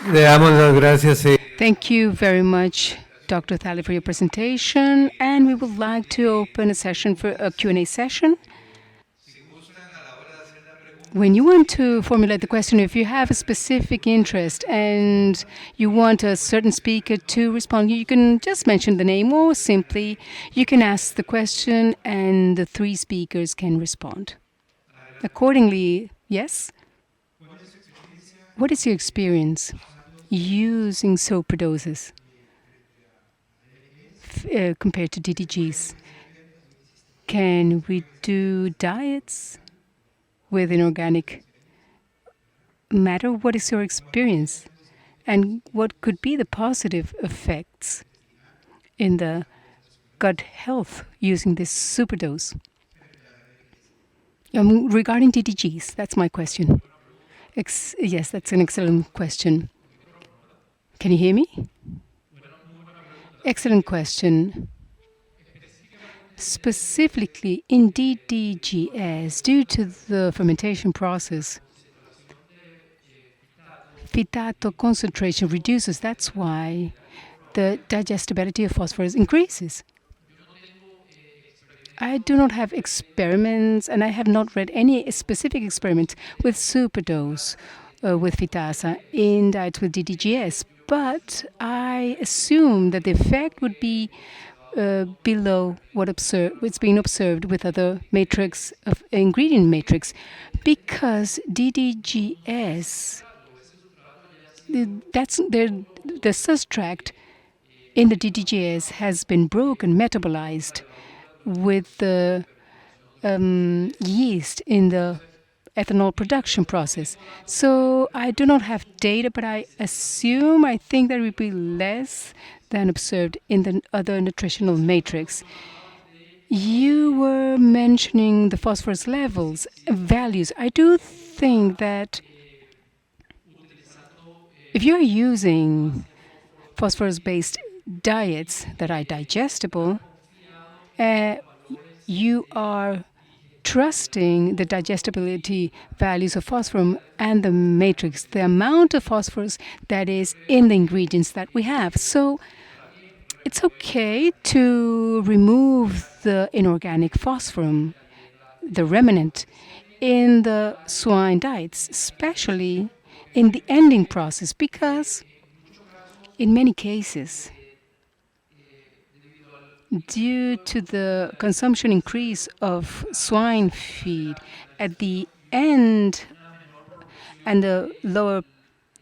Le damos las gracias. Thank you very much, Dr. Thali, for your presentation. And we would like to open a session for a Q&A session. When you want to formulate the question, if you have a specific interest and you want a certain speaker to respond, you can just mention the name, or simply you can ask the question and the three speakers can respond. Accordingly, yes? What is your experience using superdoses compared to DDGs? Can we do diets with inorganic matter? What is your experience? And what could be the positive effects in the gut health using this superdose? Regarding DDGs, that's my question. Yes, that's an excellent question. Can you hear me? Excellent question. Specifically in DDGS, due to the fermentation process, phytato concentration reduces. That's why the digestibility of phosphorus increases. I do not have experiments, and I have not read any specific experiment with superdose with phytasa in diets with DDGS, but I assume that the effect would be below what's being observed with other matrix of ingredient matrix, because DDGS, the substract in the DDGS has been broken, metabolized with the yeast in the ethanol production process. So I do not have data, but I think that it would be less than observed in the other nutritional matrix. You were mentioning the phosphorus levels, values. I do think that if you're using phosphorus-based diets that are digestible, you are trusting the digestibility values of phosphorus and the matrix, the amount of phosphorus that is in the ingredients that we have. So it's okay to remove the inorganic phosphorus, the remnant, in the swine diets, especially in the ending process, because in many cases, due to the consumption increase of swine feed at the end and the lower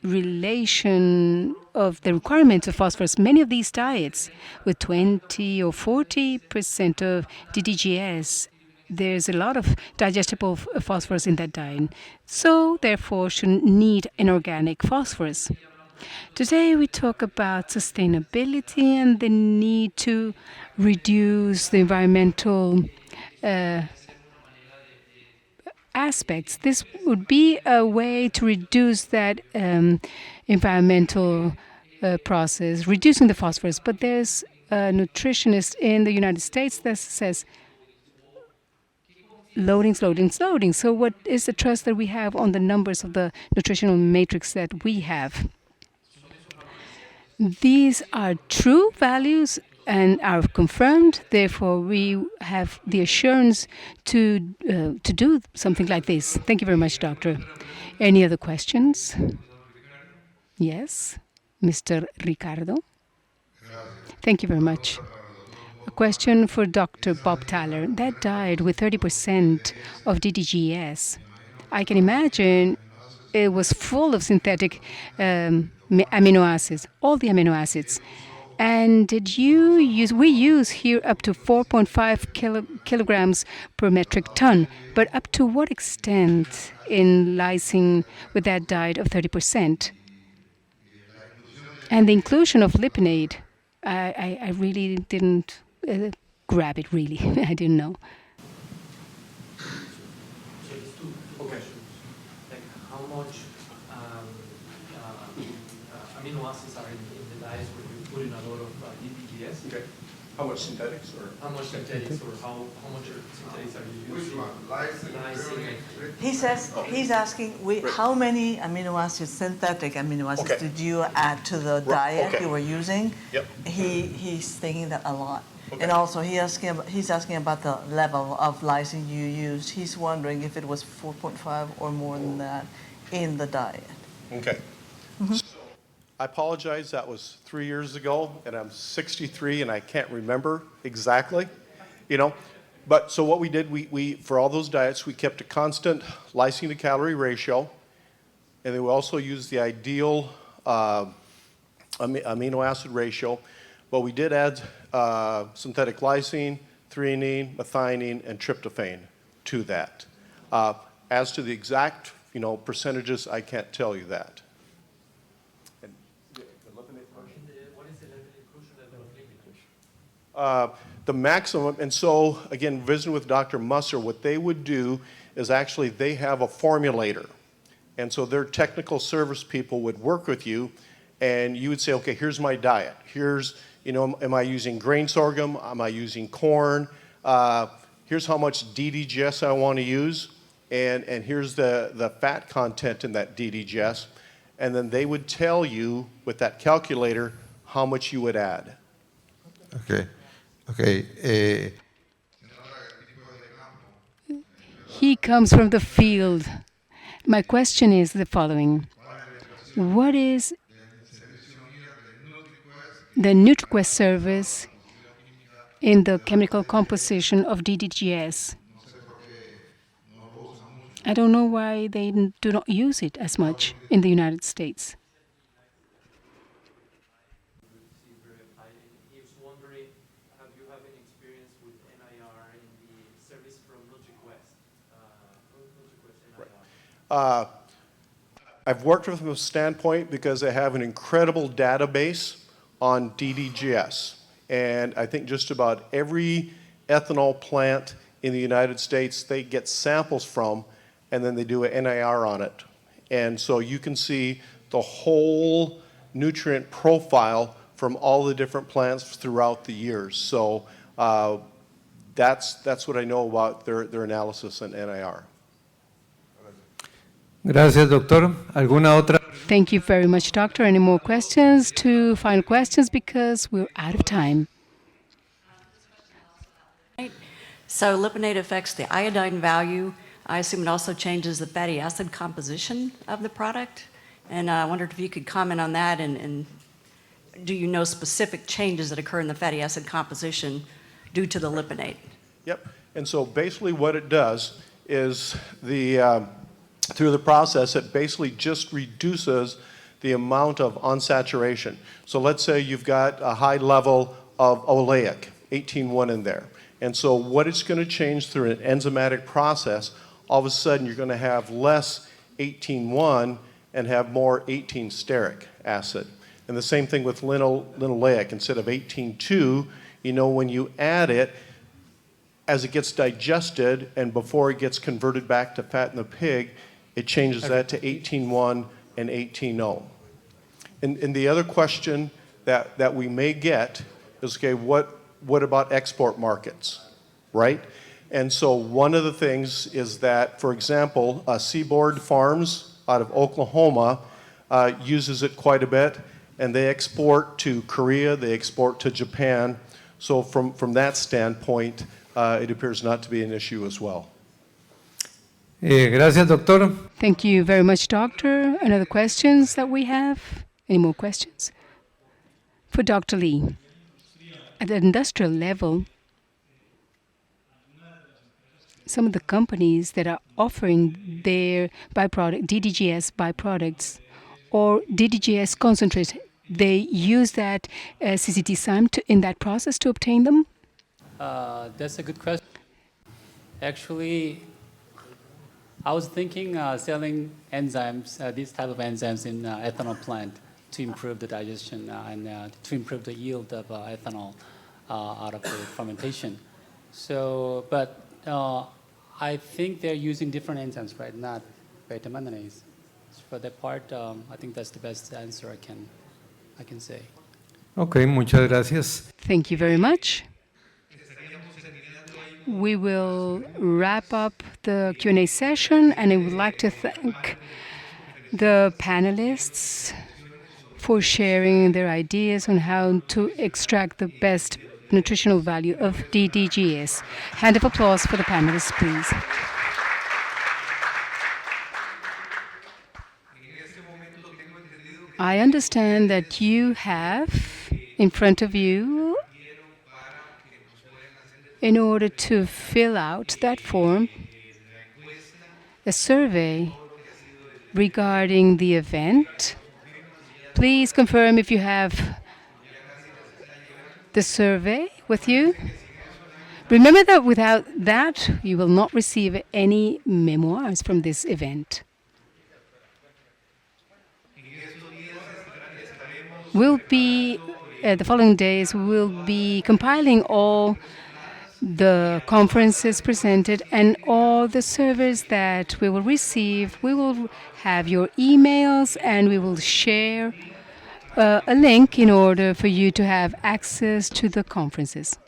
relation of the requirements of phosphorus, many of these diets with 20 or 40% of DDGS, there's a lot of digestible phosphorus in that diet. So therefore shouldn't need inorganic phosphorus. Today we talk about sustainability and the need to reduce the environmental aspects. This would be a way to reduce that environmental process, reducing the phosphorus. But there's a nutritionist in the United States that says loading. So what is the trust that we have on the numbers of the nutritional matrix that we have? These are true values and are confirmed. Therefore, we have the assurance to do something like this. Thank you very much, Doctor. Any other questions? Yes, Mr. Ricardo. Thank you very much. A question for Dr. Bob Tyler. That died with 30% of DDGS. I can imagine it was full of synthetic amino acids, all the amino acids. And we use here up to 4.5 kilograms per metric ton, but up to what extent in lysine with that diet of 30%? And the inclusion of lipinade, I really didn't grab it, really. I didn't know. So it's two questions. Like how much amino acids are in the diets when you put in a lot of DDGS? Okay. How much synthetics or? How much synthetics or how much synthetics are you using? Which one? Lysine, He says, he's asking, how many amino acids, synthetic amino acids, Okay. did you add to the diet okay. you were using? Yep. He's thinking that a lot. Okay. And also, he's asking about the level of lysine you used. He's wondering if it was 4.5 or more than that in the diet. Okay. So, I apologize, that was 3 years ago, and I'm 63, and I can't remember exactly, But, so what we did, we for all those diets, we kept a constant lysine to calorie ratio, and then we also used the ideal amino acid ratio, but we did add synthetic lysine, threonine, methionine, and tryptophan to that. As to the exact, percentages, I can't tell you that. And What is the crucial level of liquid? the maximum, and so, again, visiting with Dr. Musser, what they would do is actually they have a formulator. And so their technical service people would work with you, and you would say, okay, here's my diet. Here's, am I using grain sorghum? Am I using corn? Here's how much DDGS I want to use, and here's the fat content in that DDGS. And then they would tell you with that calculator how much you would add. Okay. Okay. He comes from the field. My question is the following. What is the NutriQuest service in the chemical composition of DDGS? I don't know why they do not use it as much in the United States. He was wondering, have you have any experience with NIR in the service from NutriQuest? NIR. I've worked with them from a standpoint because they have an incredible database on DDGS. And I think just about every ethanol plant in the United States, they get samples from, and then they do an NIR on it. And so you can see the whole nutrient profile from all the different plants throughout the years. So that's what I know about their analysis in NIR. Gracias, doctor. ¿Alguna otra? Thank you very much, Doctor. Any more questions? Two final questions because we're out of time. So lipinate affects the iodine value. I assume it also changes the fatty acid composition of the product. And I wondered if you could comment on that, and do you know specific changes that occur in the fatty acid composition due to the lipinate? Yep. And so basically what it does is through the process, it basically just reduces the amount of unsaturation. So let's say you've got a high level of oleic, 18-1 in there. And so what it's going to change through an enzymatic process, all of a sudden you're going to have less 18-1 and have more 18-stearic acid. And the same thing with linoleic. Instead of 18-2, when you add it, as it gets digested and before it gets converted back to fat in the pig, it changes that to 18-1 and 18-0. And the other question that we may get is, okay, what about export markets, right? And so one of the things is that, for example, Seaboard Farms out of Oklahoma uses it quite a bit, and they export to Korea, they export to Japan. So from that standpoint, it appears not to be an issue as well. Gracias, doctor. Thank you very much, Doctor. Any other questions that we have? Any more questions? For Dr. Lee, at the industrial level, some of the companies that are offering their byproduct, DDGS byproducts, or DDGS concentrate, they use that CCT SIME in that process to obtain them? That's a good question. Actually, I was thinking selling enzymes, these type of enzymes in ethanol plant to improve the digestion and to improve the yield of ethanol out of the fermentation. So, but I think they're using different enzymes, right? Not beta-manganase. So for that part, I think that's the best answer I can say. Okay, muchas gracias. Thank you very much. we will wrap up the Q&A session, and I would like to thank the panelists for sharing their ideas on how to extract the best nutritional value of DDGS. Hand of applause for the panelists, please. I understand that you have in front of you, in order to fill out that form, a survey regarding the event. Please confirm if you have the survey with you. Remember that without that, you will not receive any memoirs from this event. The following days, we will be compiling all the conferences presented and all the surveys that we will receive. We will have your emails, and we will share a link in order for you to have access to the conferences.